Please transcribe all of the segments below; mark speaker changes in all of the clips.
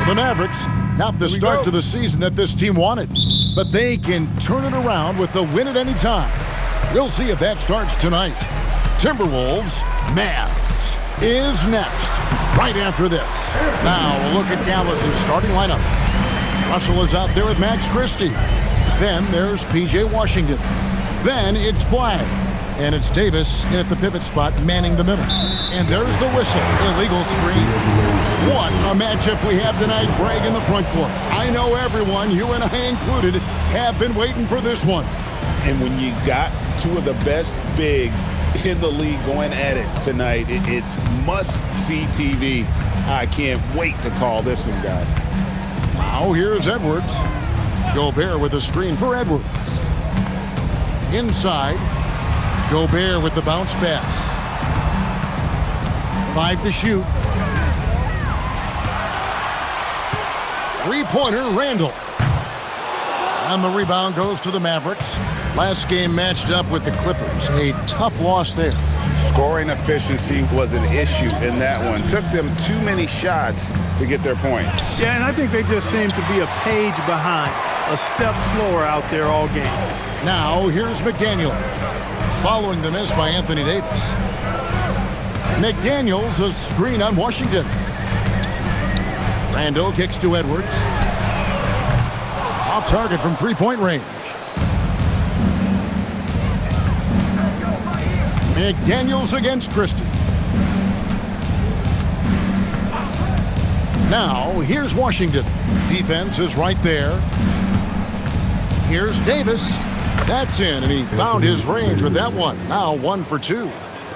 Speaker 1: The Mavericks, not the start to the season that this team wanted, but they can turn it around with the win at any time. We'll see if that starts tonight. TimberWolves, Mavs is next, right after this. Now, a look at Dallas's starting lineup. Russell is out there with Max Christie. Then there's P.J. Washington. Then it's Flag. And it's Davis in at the pivot spot, manning the middle. And there's the whistle. Illegal screen. What a matchup we have tonight, Greg, in the front court. I know everyone, you and I included, have been waiting for this one.
Speaker 2: And when you got two of the best bigs in the league going at it tonight, it's must-see TV. I can't wait to call this one, guys.
Speaker 1: Now here's Edwards. Gobert with a screen for Edwards. Inside. Gobert with the bounce pass. 5 to shoot. Three-pointer, Randall. And the rebound goes to the Mavericks. Last game matched up with the Clippers. A tough loss there.
Speaker 2: Scoring efficiency was an issue in that one. Took them too many shots to get their points.
Speaker 3: Yeah, and I think they just seem to be a page behind, a step slower out there all game.
Speaker 1: Now, here's McDaniels. Following the miss by Anthony Davis. McDaniels, a screen on Washington. Randall kicks to Edwards. Off target from three-point range. McDaniels against Christie. Now, here's Washington. Defense is right there. Here's Davis. That's in, and he found his range with that one. Now 1 for 2.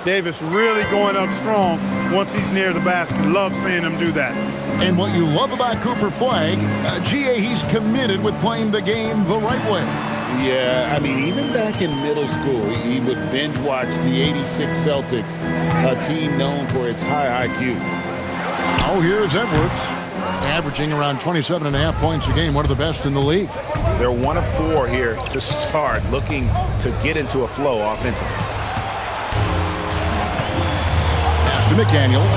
Speaker 3: Davis really going up strong once he's near the basket. Love seeing him do that.
Speaker 1: And what you love about Cooper Flag, he's committed with playing the game the right way.
Speaker 2: Yeah, I mean, even back in middle school, he would binge watch the '86 Celtics, a team known for its high IQ.
Speaker 1: Now here's Edwards, averaging around 27.5 points a game, one of the best in the league.
Speaker 2: They're 1 of 4 here to start, looking to get into a flow offensively.
Speaker 1: Pass to McDaniels.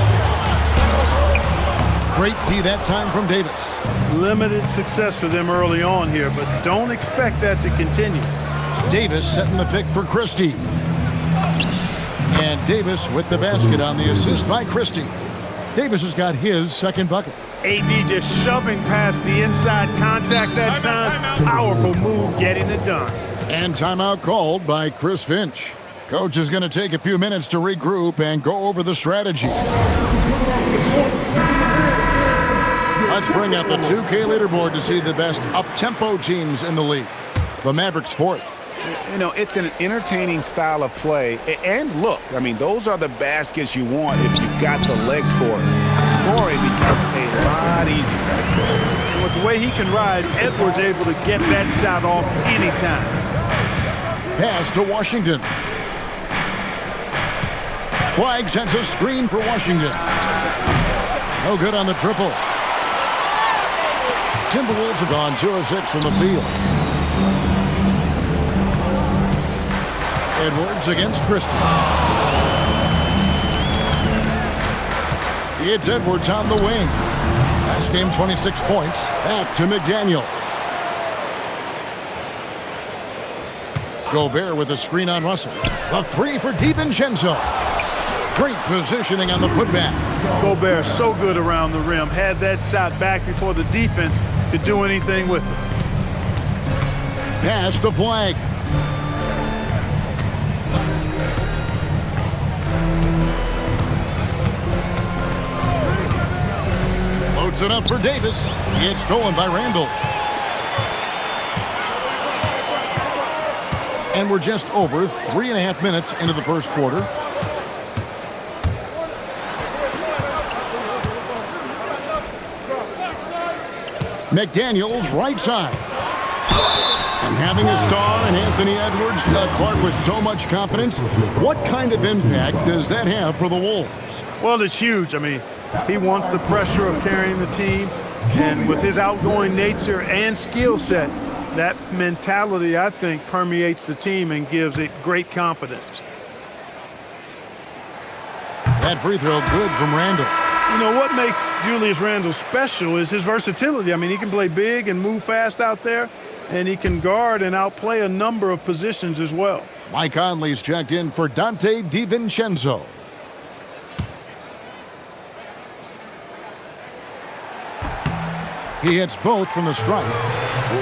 Speaker 1: Great D that time from Davis.
Speaker 3: Limited success for them early on here, but don't expect that to continue.
Speaker 1: Davis setting the pick for Christie. And Davis with the basket on the assist by Christie. Davis has got his second bucket.
Speaker 3: AD just shoving past the inside contact that time. Powerful move getting it done.
Speaker 1: And timeout called by Chris Finch. Coach is going to take a few minutes to regroup and go over the strategy. Let's bring out the 2K leaderboard to see the best up-tempo teams in the league. The Mavericks 4th.
Speaker 2: You know, it's an entertaining style of play. And look, I mean, those are the baskets you want if you've got the legs for it. Scoring becomes a lot easier.
Speaker 3: And with the way he can rise, Edwards able to get that shot off anytime.
Speaker 1: Pass to Washington. Flag sends a screen for Washington. No good on the triple. Timberwolves have gone 2 of 6 from the field. Edwards against Christie. It's Edwards on the wing. Last game, 26 points. Back to McDaniel. Gobert with a screen on Russell. A 3 for DiVincenzo. Great positioning on the putback.
Speaker 3: Gobert so good around the rim. Had that shot back before the defense could do anything with it.
Speaker 1: Pass to Flag. Loads it up for Davis. It's stolen by Randall. And we're just over 3.5 minutes into the first quarter. McDaniels right side. And having a star in Anthony Edwards, Clark with so much confidence, what kind of impact does that have for the Wolves?
Speaker 3: Well, it's huge. I mean, he wants the pressure of carrying the team, and with his outgoing nature and skill set, that mentality, I think, permeates the team and gives it great confidence.
Speaker 1: That free throw good from Randall.
Speaker 3: You know, what makes Julius Randle special is his versatility. I mean, he can play big and move fast out there, and he can guard and outplay a number of positions as well.
Speaker 1: Mike Conley's checked in for Dante DiVincenzo. He hits both from the stripe.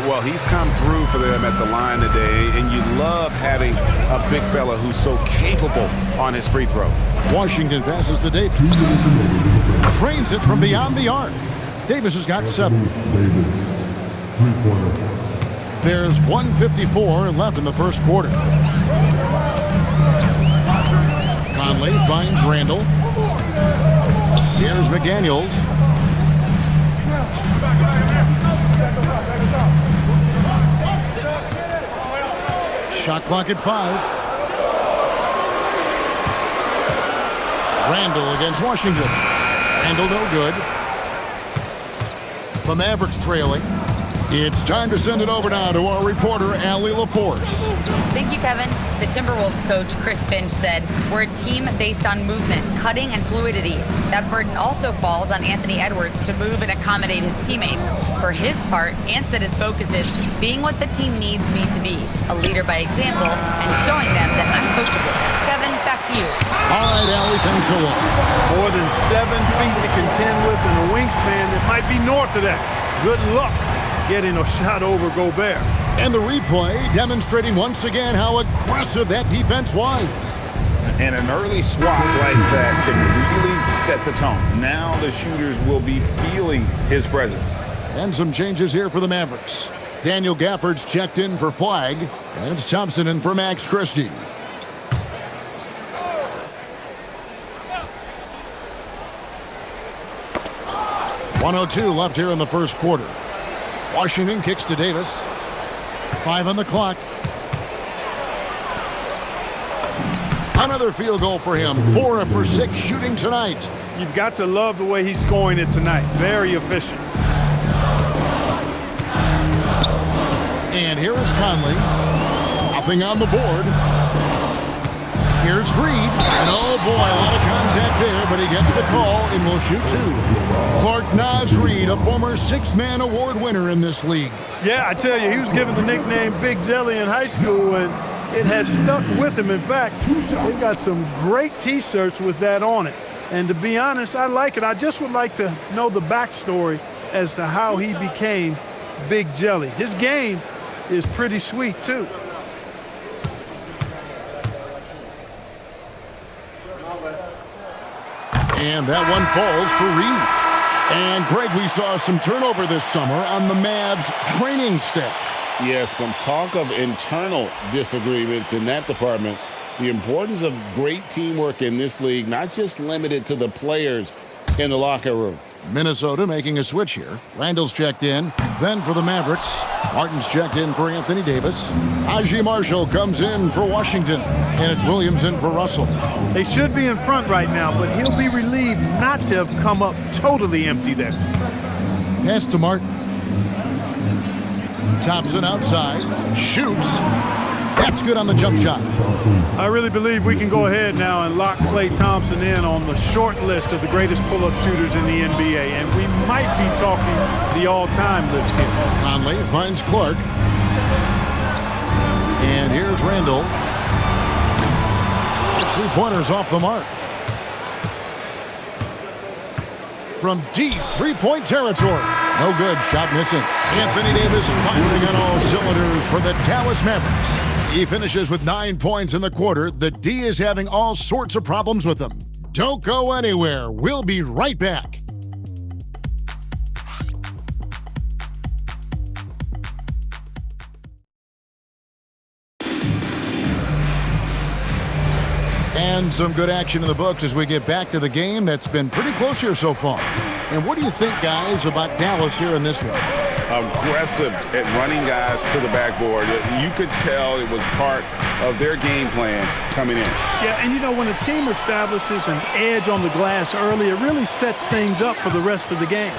Speaker 2: Well, he's come through for them at the line today, and you love having a big fella who's so capable on his free throw.
Speaker 1: Washington passes to Davis. Trains it from beyond the arc. Davis has got 7. There's 1:54 left in the first quarter. Conley finds Randle. Here's McDaniels. Shot clock at 5. Randle against Washington. Randle no good. The Mavericks trailing. It's time to send it over now to our reporter, Allie LaForce.
Speaker 4: Thank you, Kevin. The Timberwolves coach, Chris Finch, said, "We're a team based on movement, cutting, and fluidity. That burden also falls on Anthony Edwards to move and accommodate his teammates. For his part, Ant said his focus is being what the team needs me to be, a leader by example, and showing them that I'm coachable." Kevin, back to you.
Speaker 1: All right, Allie, thanks a lot.
Speaker 3: More than 7 feet to contend with and a wingspan that might be north of that. Good luck getting a shot over Gobert.
Speaker 1: And the replay demonstrating once again how aggressive that defense was.
Speaker 2: And an early swat like that can really set the tone. Now the shooters will be feeling his presence.
Speaker 1: And some changes here for the Mavericks. Daniel Gafford's checked in for Flag, and it's Thompson in for Max Christie. .102 left here in the first quarter. Washington kicks to Davis. 5 on the clock. Another field goal for him. 4 for 6 shooting tonight.
Speaker 3: You've got to love the way he's scoring it tonight. Very efficient.
Speaker 1: And here is Conley. Nothing on the board. Here's Reed. And oh boy, a lot of contact there, but he gets the call and will shoot 2. Clark Naz Reed, a former 6-man award winner in this league.
Speaker 3: Yeah, I tell you, he was given the nickname Big Jelly in high school, and it has stuck with him. In fact, they've got some great T-shirts with that on it. And to be honest, I like it. I just would like to know the backstory as to how he became Big Jelly. His game is pretty sweet, too.
Speaker 1: And that one falls for Reed. And, Greg, we saw some turnover this summer on the Mavs training staff.
Speaker 2: Yes, some talk of internal disagreements in that department. The importance of great teamwork in this league, not just limited to the players in the locker room.
Speaker 1: Minnesota making a switch here. Randall's checked in. Then for the Mavericks, Martin's checked in for Anthony Davis. Aji Marshall comes in for Washington. And it's Williams in for Russell.
Speaker 3: They should be in front right now, but he'll be relieved not to have come up totally empty there.
Speaker 1: Pass to Martin. Thompson outside. Shoots. That's good on the jump shot.
Speaker 3: I really believe we can go ahead now and lock Klay Thompson in on the short list of the greatest pull-up shooters in the NBA, and we might be talking the all-time list here.
Speaker 1: Conley finds Clark. And here's Randle. His 3-pointers off the mark. From deep 3-point territory. No good, shot missing. Anthony Davis firing on all cylinders for the Dallas Mavericks. He finishes with 9 points in the quarter. The D is having all sorts of problems with him. Don't go anywhere. We'll be right back. And some good action in the books as we get back to the game that's been pretty close here so far. And what do you think, guys, about Dallas here in this one?
Speaker 2: Aggressive at running guys to the backboard. You could tell it was part of their game plan coming in.
Speaker 3: Yeah, and you know, when a team establishes an edge on the glass early, it really sets things up for the rest of the game.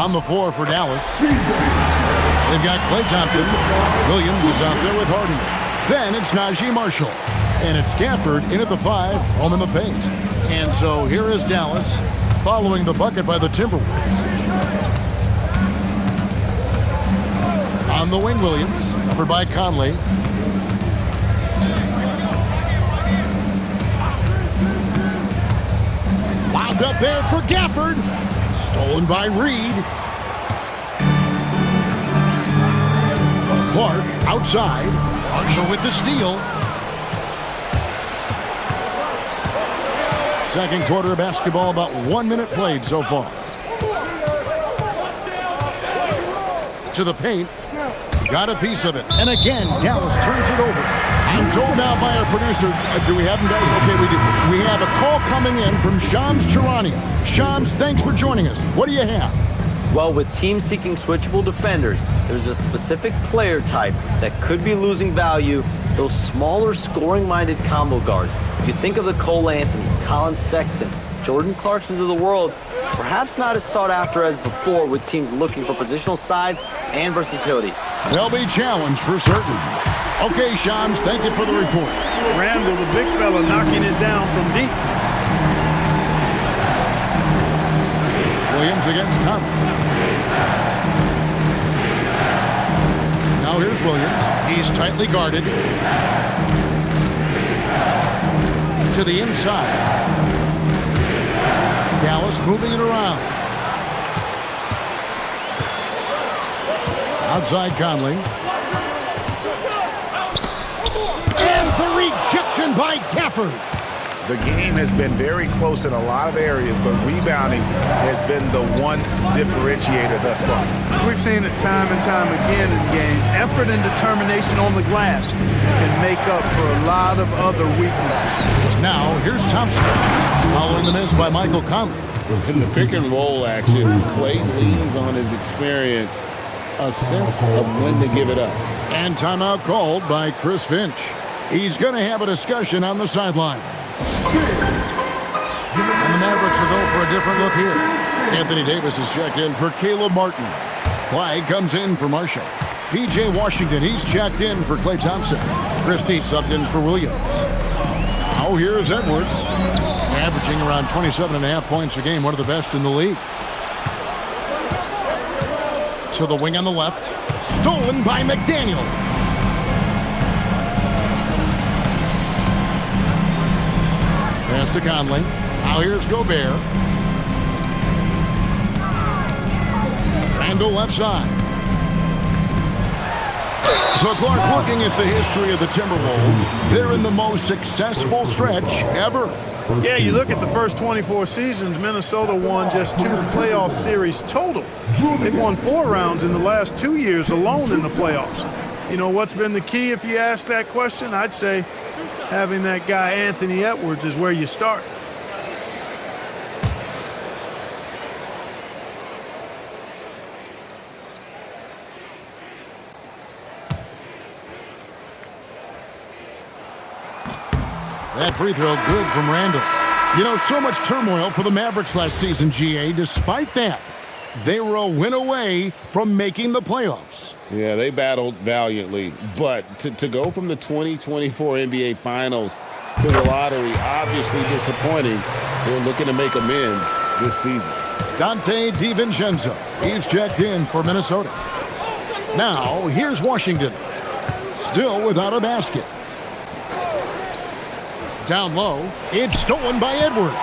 Speaker 1: On the floor for Dallas. They've got Klay Thompson. Williams is out there with Harden. Then it's Najee Marshall. And it's Gafford in at the 5, home in the paint. And so here is Dallas. following the bucket by the Timberwolves. On the wing, Williams, covered by Conley. Wound up there for Gafford. Stolen by Reed. Clark outside. Marshall with the steal. Second quarter of basketball, about 1 minute played so far. To the paint. Got a piece of it. And again, Dallas turns it over. I'm told now by our producer, do we have him, guys? Okay, we do. We have a call coming in from Shams Charania. Shams, thanks for joining us. What do you have?
Speaker 5: Well, with teams seeking switchable defenders, there's a specific player type that could be losing value, those smaller scoring-minded combo guards. If you think of the Cole Anthony, Colin Sexton, Jordan Clarksons of the world, perhaps not as sought after as before with teams looking for positional size and versatility.
Speaker 1: They'll be challenged for certain. Okay, Shams, thank you for the report.
Speaker 3: Randall, the big fella, knocking it down from deep.
Speaker 1: Williams against Conley. Now here's Williams. He's tightly guarded. To the inside. Dallas moving it around. Outside Conley. And the rejection by Gafford.
Speaker 2: The game has been very close in a lot of areas, but rebounding has been the one differentiator thus far.
Speaker 3: We've seen it time and time again in games. Effort and determination on the glass can make up for a lot of other weaknesses.
Speaker 1: Now, here's Thompson. Following the miss by Michael Conley.
Speaker 2: In the pick and roll action, Clay leans on his experience, a sense of when to give it up.
Speaker 1: And timeout called by Chris Finch. He's going to have a discussion on the sideline. And the Mavericks will go for a different look here. Anthony Davis is checked in for Caleb Martin. Clyde comes in for Marshall. P.J. Washington, he's checked in for Klay Thompson. Christie subbed in for Williams. Now here's Edwards. Averaging around 27.5 points a game, one of the best in the league. To the wing on the left. Stolen by McDaniel. Pass to Conley. Now here's Gobert. Randall left side. So Clark, looking at the history of the Timberwolves, they're in the most successful stretch ever.
Speaker 3: Yeah, you look at the first 24 seasons, Minnesota won just 2 playoff series total. They've won 4 rounds in the last 2 years alone in the playoffs. You know what's been the key if you ask that question? I'd say having that guy Anthony Edwards is where you start.
Speaker 1: That free throw good from Randall. You know, so much turmoil for the Mavericks last season, GA. Despite that, they were a win away from making the playoffs.
Speaker 2: Yeah, they battled valiantly. But to go from the 2024 NBA Finals to the lottery, obviously disappointing. They're looking to make amends this season.
Speaker 1: Dante DiVincenzo. He's checked in for Minnesota. Now, here's Washington. Still without a basket. Down low, it's stolen by Edwards.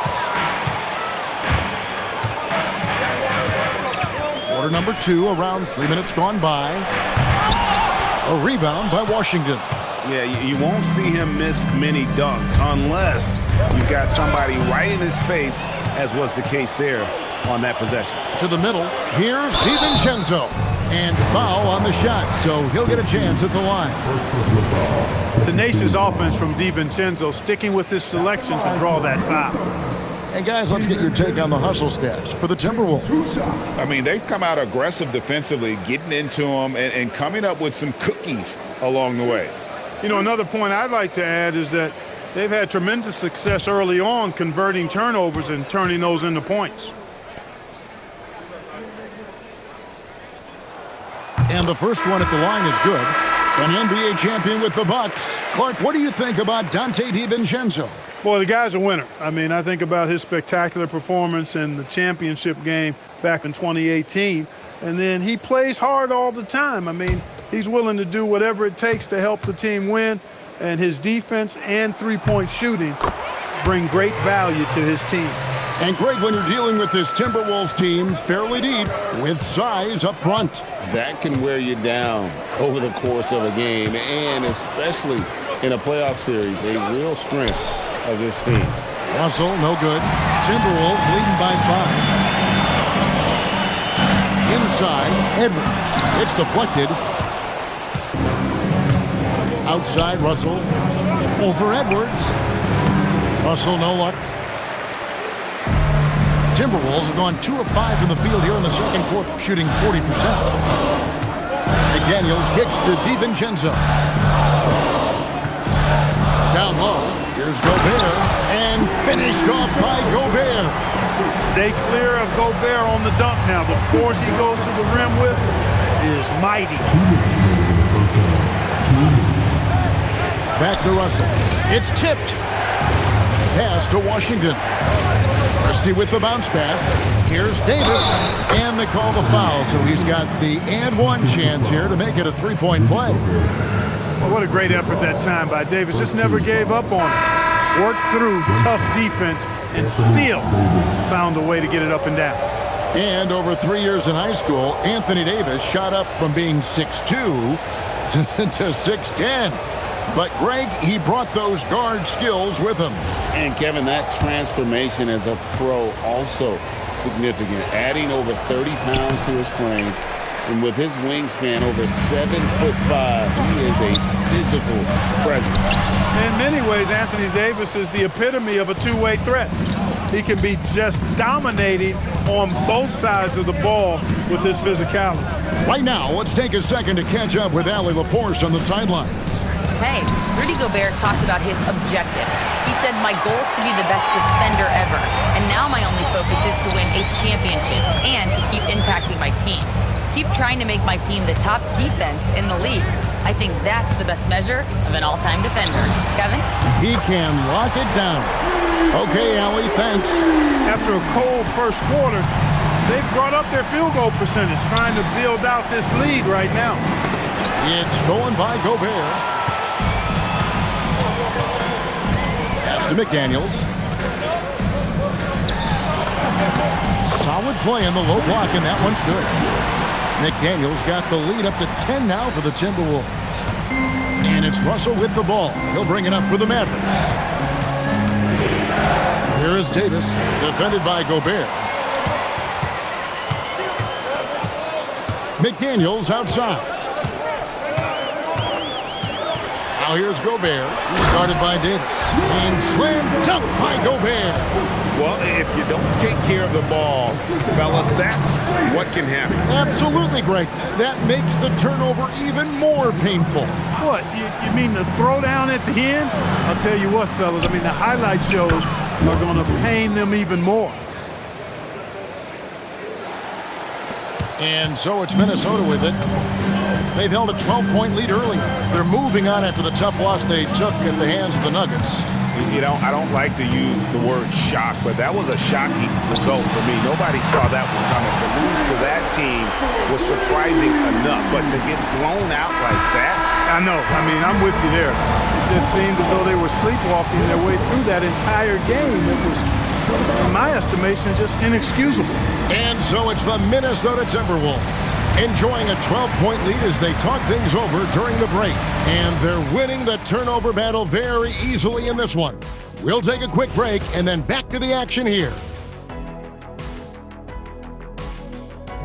Speaker 1: Quarter number 2, around 3 minutes gone by. A rebound by Washington.
Speaker 2: Yeah, you won't see him miss many dunks unless you've got somebody right in his face, as was the case there on that possession.
Speaker 1: To the middle, here's DiVincenzo. And foul on the shot, so he'll get a chance at the line.
Speaker 3: Tenacious offense from DiVincenzo, sticking with his selection to draw that foul.
Speaker 1: And guys, let's get your take on the hustle stats for the Timberwolves.
Speaker 2: I mean, they've come out aggressive defensively, getting into them and coming up with some cookies along the way.
Speaker 3: You know, another point I'd like to add is that they've had tremendous success early on converting turnovers and turning those into points.
Speaker 1: And the first one at the line is good. An NBA champion with the Bucks. Clark, what do you think about Dante DiVincenzo?
Speaker 3: Boy, the guy's a winner. I mean, I think about his spectacular performance in the championship game back in 2018, and then he plays hard all the time. I mean, he's willing to do whatever it takes to help the team win, and his defense and three-point shooting bring great value to his team.
Speaker 1: And Greg, when you're dealing with this Timberwolves team, fairly deep, with size up front.
Speaker 2: That can wear you down over the course of a game, and especially in a playoff series, a real strength of this team.
Speaker 1: Russell, no good. Timberwolves leading by 5. Inside, Edwards. It's deflected. Outside, Russell. Over Edwards. Russell, no luck. Timberwolves have gone 2 of 5 from the field here in the second quarter, shooting 40%. McDaniels kicks to DiVincenzo. Down low, here's Gobert, and finished off by Gobert.
Speaker 3: Stay clear of Gobert on the dunk now. The force he goes to the rim with is mighty.
Speaker 1: Back to Russell. It's tipped. Pass to Washington. Christie with the bounce pass. Here's Davis, and they call the foul, so he's got the and one chance here to make it a three-point play.
Speaker 3: Well, what a great effort that time by Davis. Just never gave up on it. Worked through tough defense and still found a way to get it up and down.
Speaker 1: And over 3 years in high school, Anthony Davis shot up from being 6'2" to 6'10". But Greg, he brought those guard skills with him.
Speaker 2: And Kevin, that transformation as a pro also significant, adding over 30 pounds to his frame. And with his wingspan over 7'5", he is a physical presence.
Speaker 3: In many ways, Anthony Davis is the epitome of a two-way threat. He can be just dominating on both sides of the ball with his physicality.
Speaker 1: Right now, let's take a second to catch up with Allie LaForce on the sidelines.
Speaker 4: Hey, Rudy Gobert talked about his objectives. He said, my goal is to be the best defender ever. And now my only focus is to win a championship and to keep impacting my team. Keep trying to make my team the top defense in the league. I think that's the best measure of an all-time defender. Kevin?
Speaker 1: He can lock it down. Okay, Allie, thanks.
Speaker 3: After a cold first quarter, they've brought up their field goal percentage, trying to build out this lead right now.
Speaker 1: It's stolen by Gobert. Pass to McDaniels. Solid play in the low block, and that one's good. McDaniels got the lead up to 10 now for the Timberwolves. And it's Russell with the ball. He'll bring it up for the Mavericks. Here is Davis, defended by Gobert. McDaniels outside. Now here's Gobert, started by Davis. And slam dunk by Gobert.
Speaker 2: Well, if you don't take care of the ball, fellas, that's what can happen.
Speaker 1: Absolutely, Greg. That makes the turnover even more painful.
Speaker 3: What, you mean the throwdown at the end? I'll tell you what, fellas, I mean, the highlight shows are going to pain them even more.
Speaker 1: And so it's Minnesota with it. They've held a 12-point lead earlier. They're moving on after the tough loss they took at the hands of the Nuggets.
Speaker 2: You know, I don't like to use the word shock, but that was a shocking result for me. Nobody saw that one coming. To lose to that team was surprising enough, but to get blown out like that?
Speaker 3: I know. I mean, I'm with you there. It just seemed as though they were sleepwalking their way through that entire game. It was, in my estimation, just inexcusable.
Speaker 1: And so it's the Minnesota Timberwolves enjoying a 12-point lead as they talk things over during the break. And they're winning the turnover battle very easily in this one. We'll take a quick break and then back to the action here.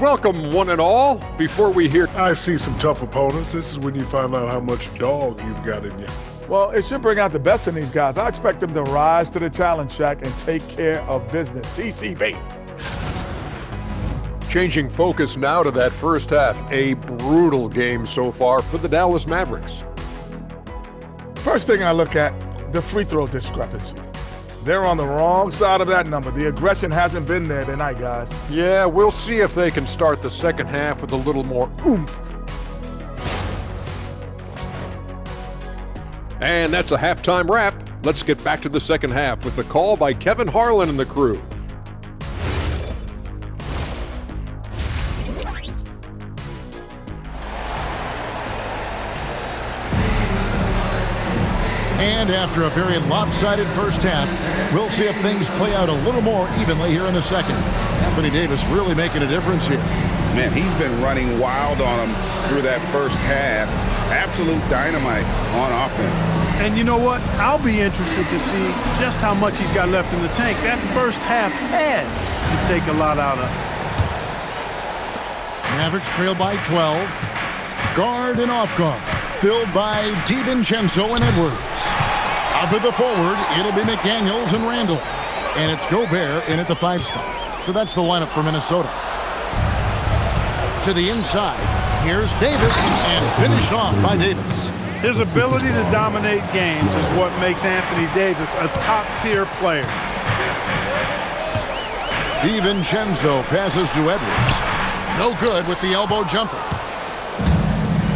Speaker 6: Welcome, one and all. Before we hear...
Speaker 7: I've seen some tough opponents. This is when you find out how much dog you've got in you.
Speaker 8: Well, it should bring out the best in these guys. I expect them to rise to the challenge, Shaq, and take care of business. TCB.
Speaker 6: Changing focus now to that first half. A brutal game so far for the Dallas Mavericks.
Speaker 8: First thing I look at, the free throw discrepancy. They're on the wrong side of that number. The aggression hasn't been there tonight, guys.
Speaker 6: Yeah, we'll see if they can start the second half with a little more oomph. And that's a halftime wrap. Let's get back to the second half with the call by Kevin Harlan and the crew.
Speaker 1: And after a very lopsided first half, we'll see if things play out a little more evenly here in the second. Anthony Davis really making a difference here.
Speaker 2: Man, he's been running wild on him through that first half. Absolute dynamite on offense.
Speaker 3: And you know what? I'll be interested to see just how much he's got left in the tank. That first half had to take a lot out of him.
Speaker 1: Mavericks trail by 12. Guard and off guard. Filled by DiVincenzo and Edwards. Up at the forward, it'll be McDaniels and Randall. And it's Gobert in at the 5 spot. So that's the lineup for Minnesota. To the inside, here's Davis, and finished off by Davis.
Speaker 3: His ability to dominate games is what makes Anthony Davis a top-tier player.
Speaker 1: DiVincenzo passes to Edwards. No good with the elbow jumper.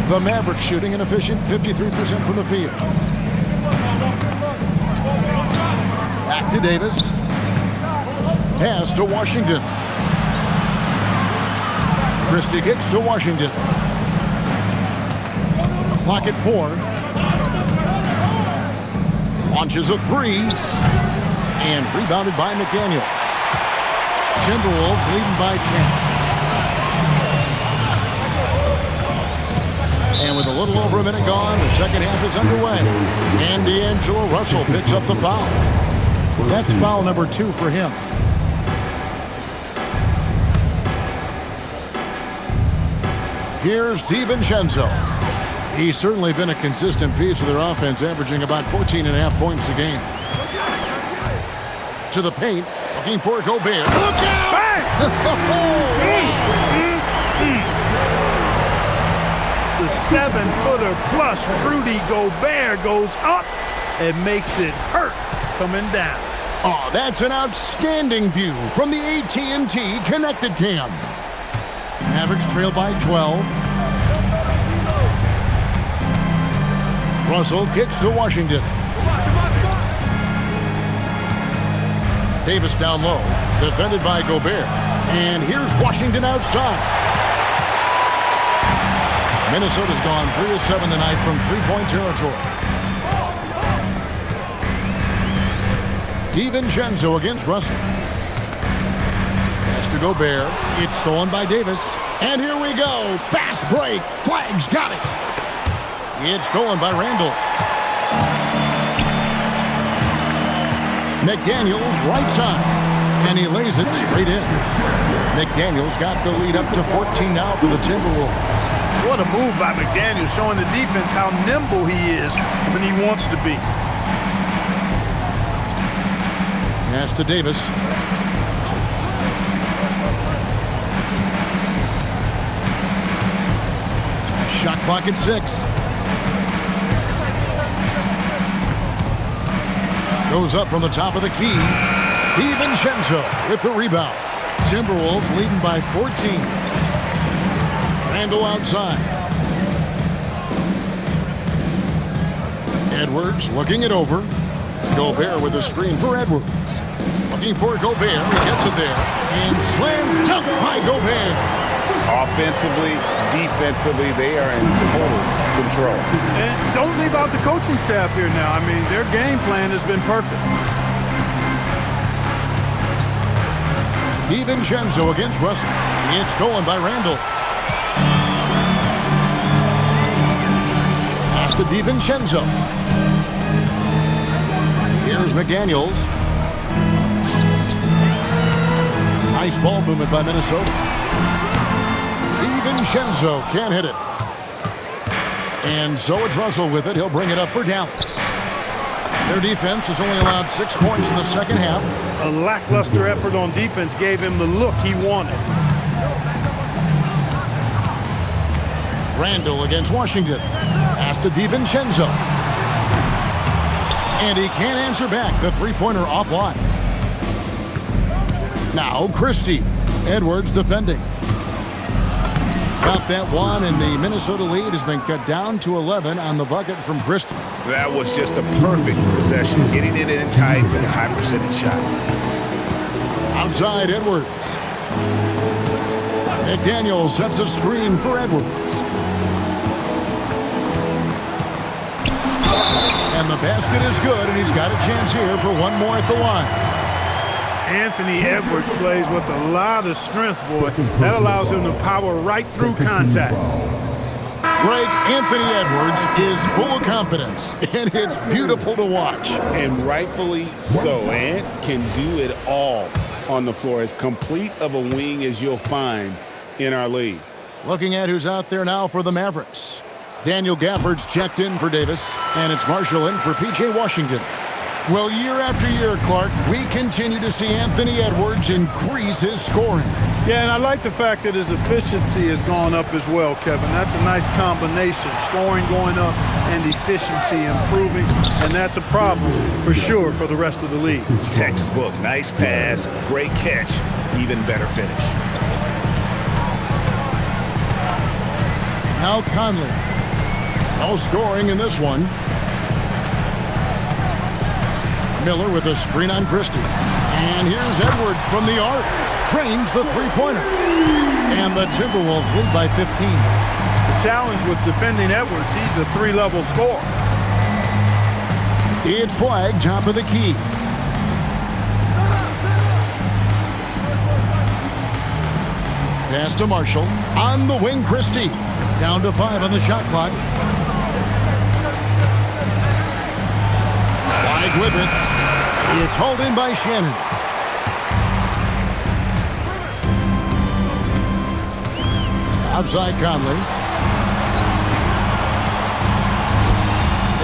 Speaker 1: The Mavericks shooting an efficient 53% from the field. Back to Davis. Pass to Washington. Christie kicks to Washington. Clock at 4. Launches a 3. And rebounded by McDaniels. Timberwolves leading by 10. And with a little over a minute gone, the second half is underway. And D'Angelo Russell picks up the foul. That's foul number 2 for him. Here's DiVincenzo. He's certainly been a consistent piece of their offense, averaging about 14.5 points a game. To the paint, looking for Gobert. Look out!
Speaker 3: The 7-footer plus Rudy Gobert goes up and makes it hurt coming down.
Speaker 1: Oh, that's an outstanding view from the AT&T Connected Cam. Mavericks trail by 12. Russell kicks to Washington. Davis down low, defended by Gobert. And here's Washington outside. Minnesota's gone 3 of 7 tonight from three-point territory. DiVincenzo against Russell. Pass to Gobert. It's stolen by Davis. And here we go. Fast break. Flags got it. It's stolen by Randall. McDaniels right side. And he lays it straight in. McDaniels got the lead up to 14 now for the Timberwolves.
Speaker 3: What a move by McDaniels, showing the defense how nimble he is when he wants to be.
Speaker 1: Pass to Davis. Shot clock at 6. Goes up from the top of the key. DiVincenzo with the rebound. Timberwolves leading by 14. Randall outside. Edwards looking it over. Gobert with a screen for Edwards. Looking for Gobert. He gets it there. And slam dunk by Gobert.
Speaker 2: Offensively, defensively, they are in total control.
Speaker 3: And don't leave out the coaching staff here now. I mean, their game plan has been perfect.
Speaker 1: DiVincenzo against Russell. It's stolen by Randall. Pass to DiVincenzo. Here's McDaniels. Nice ball movement by Minnesota. DiVincenzo can't hit it. And so it's Russell with it. He'll bring it up for Dallas. Their defense has only allowed 6 points in the second half.
Speaker 3: A lackluster effort on defense gave him the look he wanted.
Speaker 1: Randall against Washington. Pass to DiVincenzo. And he can't answer back. The three-pointer offline. Now Christie. Edwards defending. Got that one, and the Minnesota lead has been cut down to 11 on the bucket from Christie.
Speaker 9: That was just a perfect possession, getting it in tight for the high percentage shot.
Speaker 1: Outside Edwards. McDaniel sets a screen for Edwards. And the basket is good, and he's got a chance here for one more at the line.
Speaker 3: Anthony Edwards plays with a lot of strength, boy. That allows him to power right through contact.
Speaker 1: Greg, Anthony Edwards is full of confidence, and it's beautiful to watch.
Speaker 2: And rightfully so. Ant can do it all on the floor, as complete of a wing as you'll find in our league.
Speaker 1: Looking at who's out there now for the Mavericks. Daniel Gafford's checked in for Davis, and it's Marshall in for P.J. Washington. Well, year after year, Clark, we continue to see Anthony Edwards increase his scoring.
Speaker 3: Yeah, and I like the fact that his efficiency has gone up as well, Kevin. That's a nice combination. Scoring going up and efficiency improving, and that's a problem for sure for the rest of the league.
Speaker 9: Textbook, nice pass, great catch, even better finish.
Speaker 1: Now Conley. No scoring in this one. Miller with a screen on Christie. And here's Edwards from the arc. Trains the three-pointer. And the Timberwolves lead by 15.
Speaker 3: The challenge with defending Edwards, he's a three-level scorer.
Speaker 1: It's flag, top of the key. Pass to Marshall. On the wing, Christie. Down to 5 on the shot clock. Wide with it. It's hauled in by Shannon. Outside Conley.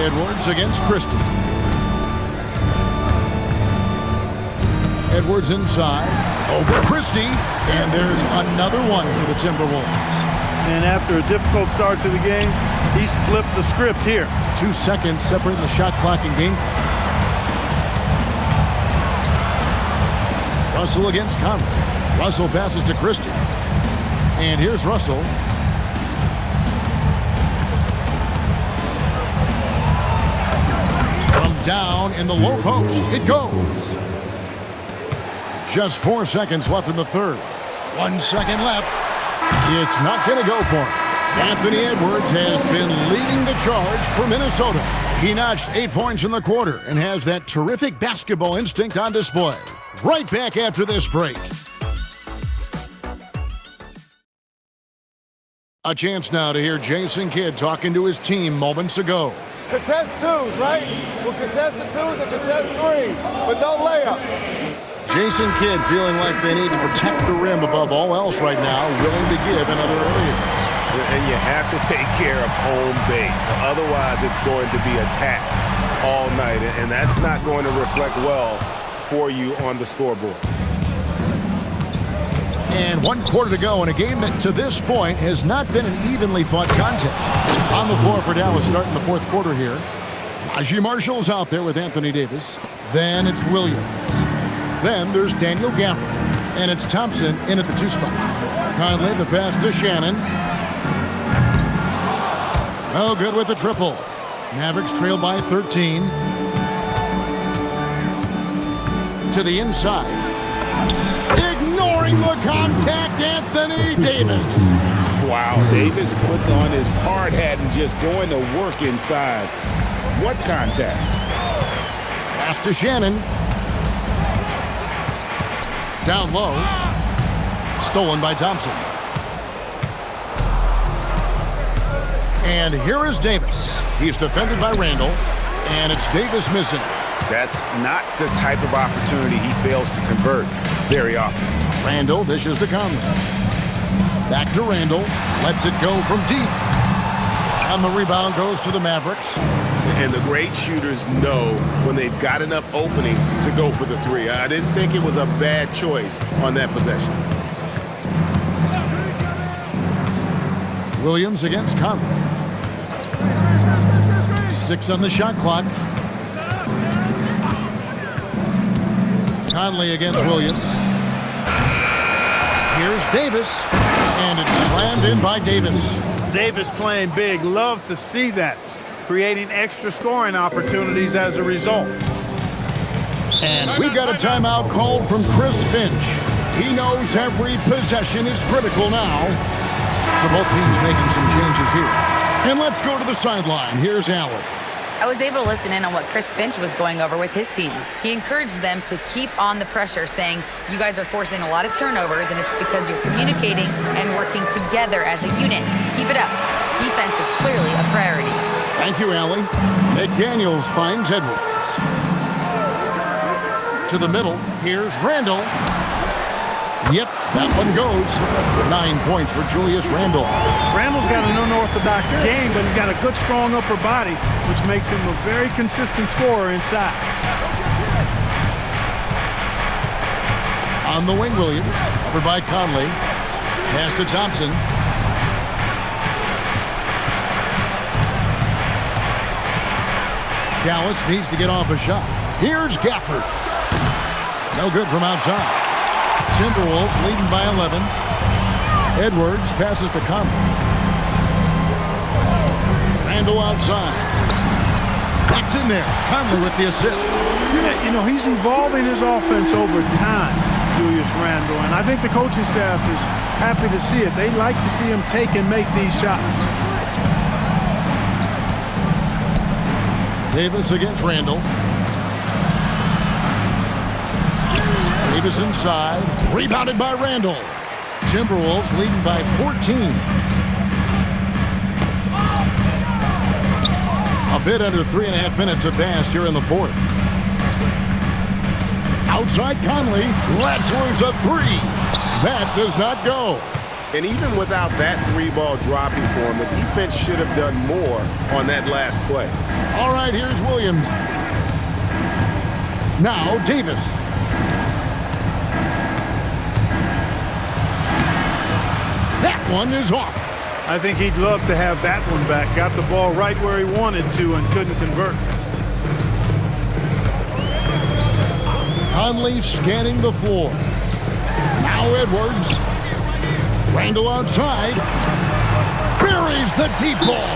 Speaker 1: Edwards against Christie. Edwards inside. Over Christie. And there's another one for the Timberwolves.
Speaker 3: And after a difficult start to the game, he's flipped the script here.
Speaker 1: 2 seconds separating the shot clock and game clock. Russell against Conley. Russell passes to Christie. And here's Russell. From down in the low post, it goes. Just 4 seconds left in the third. 1 second left. It's not going to go for him. Anthony Edwards has been leading the charge for Minnesota. He notched 8 points in the quarter and has that terrific basketball instinct on display. Right back after this break. A chance now to hear Jason Kidd talking to his team moments ago.
Speaker 10: Contest twos, right? We'll contest the twos and contest threes, but no layups.
Speaker 1: Jason Kidd feeling like they need to protect the rim above all else right now, willing to give in other areas.
Speaker 9: And you have to take care of home base. Otherwise, it's going to be attacked all night, and that's not going to reflect well for you on the scoreboard.
Speaker 1: And 1 quarter to go in a game that to this point has not been an evenly fought contest. On the floor for Dallas starting the fourth quarter here. Najee Marshall's out there with Anthony Davis. Then it's Williams. Then there's Daniel Gafford. And it's Thompson in at the 2 spot. Conley the pass to Shannon. Oh, good with the triple. Mavericks trail by 13. To the inside. Ignoring the contact, Anthony Davis.
Speaker 2: Wow, Davis put on his hard hat and just going to work inside. What contact?
Speaker 1: Pass to Shannon. Down low. Stolen by Thompson. And here is Davis. He's defended by Randall. And it's Davis missing.
Speaker 9: That's not the type of opportunity he fails to convert very often.
Speaker 1: Randall dishes to Conley. Back to Randall. Lets it go from deep. And the rebound goes to the Mavericks.
Speaker 9: And the great shooters know when they've got enough opening to go for the three. I didn't think it was a bad choice on that possession.
Speaker 1: Williams against Conley. 6 on the shot clock. Conley against Williams. Here's Davis. And it's slammed in by Davis.
Speaker 3: Davis playing big. Love to see that. Creating extra scoring opportunities as a result.
Speaker 1: And we've got a timeout called from Chris Finch. He knows every possession is critical now. So both teams making some changes here. And let's go to the sideline. Here's Allen.
Speaker 4: I was able to listen in on what Chris Finch was going over with his team. He encouraged them to keep on the pressure, saying, you guys are forcing a lot of turnovers, and it's because you're communicating and working together as a unit. Keep it up. Defense is clearly a priority.
Speaker 1: Thank you, Allie. McDaniels finds Edwards. To the middle, here's Randall. Yep, that one goes. 9 points for Julius Randall.
Speaker 3: Randall's got an unorthodox game, but he's got a good, strong upper body, which makes him a very consistent scorer inside.
Speaker 1: On the wing, Williams. Over by Conley. Pass to Thompson. Dallas needs to get off a shot. Here's Gafford. No good from outside. Timberwolves leading by 11. Edwards passes to Conley. Randall outside. That's in there. Conley with the assist.
Speaker 3: Yeah, you know, he's evolving his offense over time, Julius Randall, and I think the coaching staff is happy to see it. They like to see him take and make these shots.
Speaker 1: Davis against Randall. Davis inside. Rebounded by Randall. Timberwolves leading by 14. A bit under 3.5 minutes advanced here in the fourth. Outside Conley. Lets loose a three. That does not go.
Speaker 9: And even without that three-ball dropping for him, the defense should have done more on that last play.
Speaker 1: All right, here's Williams. Now Davis. That one is off.
Speaker 3: I think he'd love to have that one back. Got the ball right where he wanted to and couldn't convert.
Speaker 1: Conley scanning the floor. Now Edwards. Randall outside. Buries the deep ball.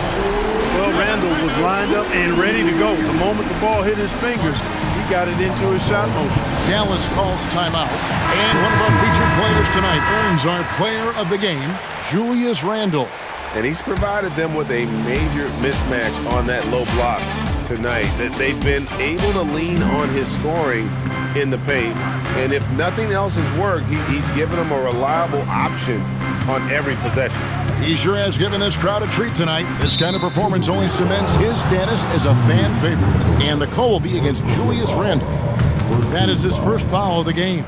Speaker 3: Well, Randall was lined up and ready to go. The moment the ball hit his fingers, he got it into his shot motion.
Speaker 1: Dallas calls timeout. And one of our featured players tonight earns our player of the game, Julius Randall.
Speaker 9: And he's provided them with a major mismatch on that low block tonight. That they've been able to lean on his scoring in the paint. And if nothing else has worked, he's given them a reliable option on every possession.
Speaker 1: He sure has given this crowd a treat tonight. This kind of performance only cements his status as a fan favorite. And the call will be against Julius Randall. That is his first foul of the game.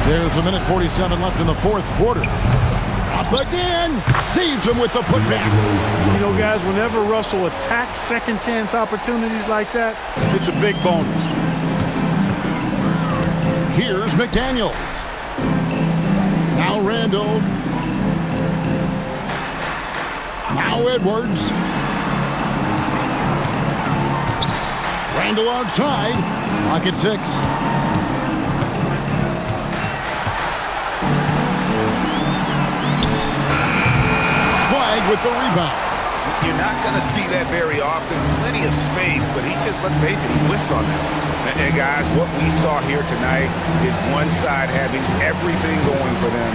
Speaker 1: There's a minute 47 left in the fourth quarter. Up again. Saves him with the putback.
Speaker 3: You know, guys, whenever Russell attacks second chance opportunities like that, it's a big bonus.
Speaker 1: Here's McDaniels. Now Randall. Now Edwards. Randall outside. Clock at 6. With the rebound.
Speaker 11: You're not going to see that very often. Plenty of space, but he just, let's face it, he whiffs on that. And guys, what we saw here tonight is one side having everything going for them.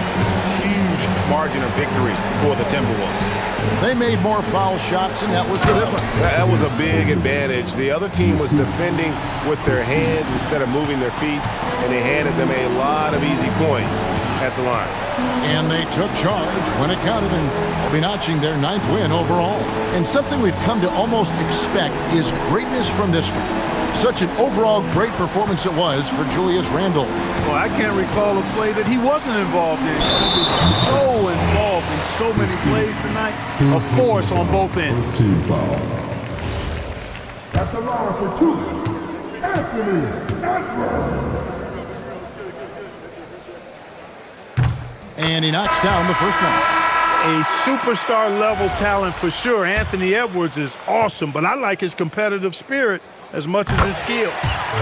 Speaker 11: Huge margin of victory for the Timberwolves.
Speaker 1: They made more foul shots, and that was the difference.
Speaker 9: That was a big advantage. The other team was defending with their hands instead of moving their feet, and they handed them a lot of easy points at the line.
Speaker 1: And they took charge when it counted, and they'll be notching their 9th win overall. And something we've come to almost expect is greatness from this guy. Such an overall great performance it was for Julius Randall.
Speaker 3: Well, I can't recall a play that he wasn't involved in. He was so involved in so many plays tonight. A force on both ends.
Speaker 7: At the line for two, Anthony Edwards.
Speaker 1: And he knocks down the first one.
Speaker 3: a superstar level talent for sure. Anthony Edwards is awesome, but I like his competitive spirit as much as his skill.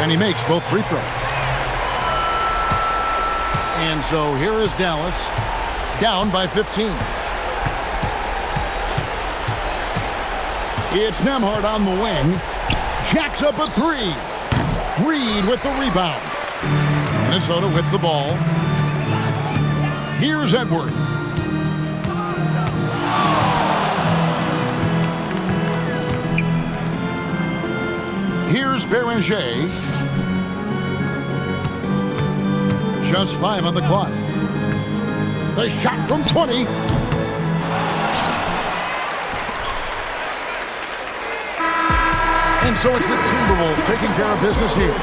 Speaker 1: And he makes both free throws. And so here is Dallas, down by 15. It's Nembhard on the wing. Jacks up a three. Reed with the rebound. Minnesota with the ball. Here's Edwards. Here's Beranger. Just 5 on the clock. The shot from 20. And so it's the Timberwolves taking care of business here.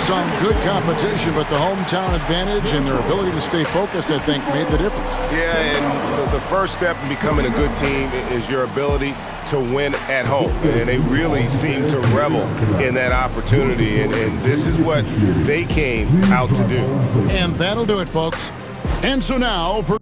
Speaker 1: Some good competition, but the hometown advantage and their ability to stay focused, I think, made the difference.
Speaker 9: Yeah, and the first step in becoming a good team is your ability to win at home. And they really seem to revel in that opportunity. And this is what they came out to do.
Speaker 1: And that'll do it, folks. And so now for